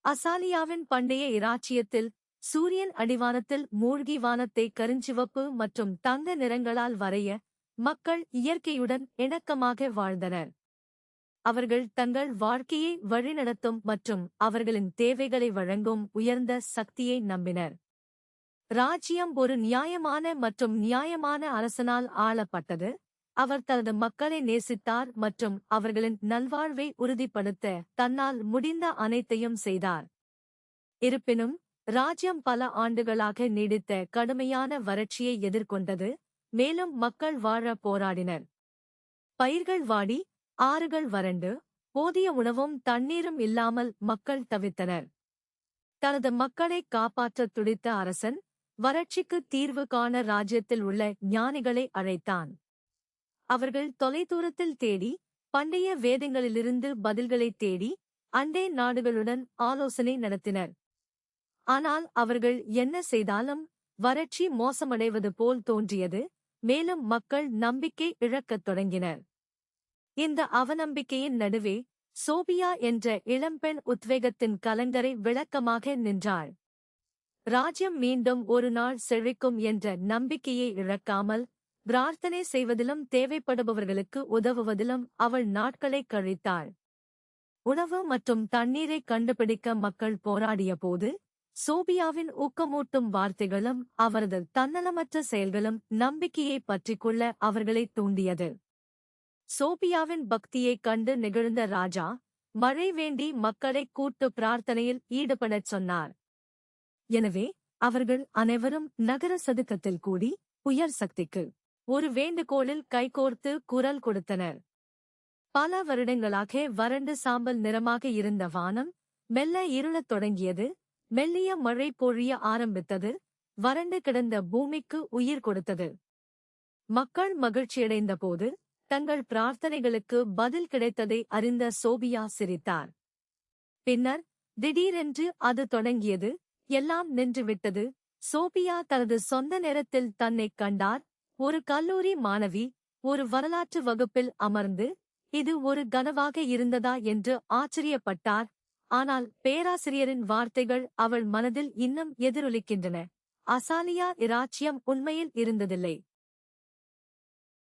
அசாலியாவின் பண்டைய இராச்சியத்தில் சூரியன் அடிவானத்தில் மூழ்கி வானத்தை கருஞ்சிவப்பு மற்றும் தங்க நிறங்களால் வரைய மக்கள் இயற்கையுடன் இணக்கமாக வாழ்ந்தனர். அவர்கள் தங்கள் வாழ்க்கையை வழிநடத்தும் மற்றும் அவர்களின் தேவைகளை வழங்கும் உயர்ந்த சக்தியை நம்பினர். ராஜ்யம் ஒரு நியாயமான மற்றும் நியாயமான அரசனால் ஆளப்பட்டது. அவர் தனது மக்களை நேசித்தார் மற்றும் அவர்களின் நல்வாழ்வை உறுதிப்படுத்த தன்னால் முடிந்த அனைத்தையும் செய்தார். இருப்பினும் ராஜ்யம் பல ஆண்டுகளாக நீடித்த கடுமையான வறட்சியை எதிர்கொண்டது, மேலும் மக்கள் வாழ போராடினர். பயிர்கள் வாடி, ஆறுகள் வறண்டு, போதிய உணவும் தண்ணீரும் இல்லாமல் மக்கள் தவித்தனர். தனது மக்களை காப்பாற்றத் துடித்த அரசன் வறட்சிக்கு தீர்வு காண ராஜ்யத்தில் உள்ள ஞானிகளை அழைத்தான். அவர்கள் தொலைதூரத்தில் தேடி, பண்டைய வேதங்களிலிருந்து பதில்களைத் தேடி, அண்டை நாடுகளுடன் ஆலோசனை நடத்தினர். ஆனால் அவர்கள் என்ன செய்தாலும் வறட்சி மோசமடைவது போல் தோன்றியது, மேலும் மக்கள் நம்பிக்கை இழக்கத் தொடங்கினர். இந்த அவநம்பிக்கையின் நடுவே சோபியா என்ற இளம்பெண் உத்வேகத்தின் கலங்கரை விளக்கமாக நின்றாள். ராஜ்யம் மீண்டும் ஒரு நாள் செழிக்கும் என்ற நம்பிக்கையை இழக்காமல், பிரார்த்தனை செய்வதிலும் தேவைப்படுபவர்களுக்கு உதவுவதிலும் அவள் நாட்களை கழித்தாள். உணவு மற்றும் தண்ணீரை கண்டுபிடிக்க மக்கள் போராடிய போது, சோபியாவின் ஊக்கமூட்டும் வார்த்தைகளும் அவரது தன்னலமற்ற செயல்களும் நம்பிக்கையை பற்றிக்கொள்ள அவர்களை தூண்டியது. சோபியாவின் பக்தியைக் கண்டு நெகிழ்ந்த ராஜா மழை வேண்டி மக்களை கூட்டு பிரார்த்தனையில் ஈடுபடச் சொன்னார். எனவே அவர்கள் அனைவரும் நகர சதுக்கத்தில் கூடி உயர் சக்திக்கு ஒரு வேண்டுகோளில் கைகோர்த்து குரல் கொடுத்தனர். பல வருடங்களாக வறண்டு சாம்பல் நிறமாக இருந்த வானம் மெல்ல இருளத் தொடங்கியது. மெல்லிய மழை பொழிய ஆரம்பித்தது. வறண்டு கிடந்த பூமிக்கு உயிர் கொடுத்தது. மக்கள் மகிழ்ச்சியடைந்த போது தங்கள் பிரார்த்தனைகளுக்கு பதில் கிடைத்ததை அறிந்த சோபியா சிரித்தார். பின்னர் திடீரென்று அது தொடங்கியது. எல்லாம் நின்றுவிட்டது. சோபியா தனது சொந்த நேரத்தில் தன்னைக் கண்டார். ஒரு கல்லூரி மாணவி ஒரு வரலாற்று வகுப்பில் அமர்ந்து, இது ஒரு கனவாக இருந்ததா என்று ஆச்சரியப்பட்டார். ஆனால் பேராசிரியரின் வார்த்தைகள் அவள் மனதில் இன்னும் எதிரொலிக்கின்றன. அசாலியா இராச்சியம் உண்மையில் இருந்ததில்லை.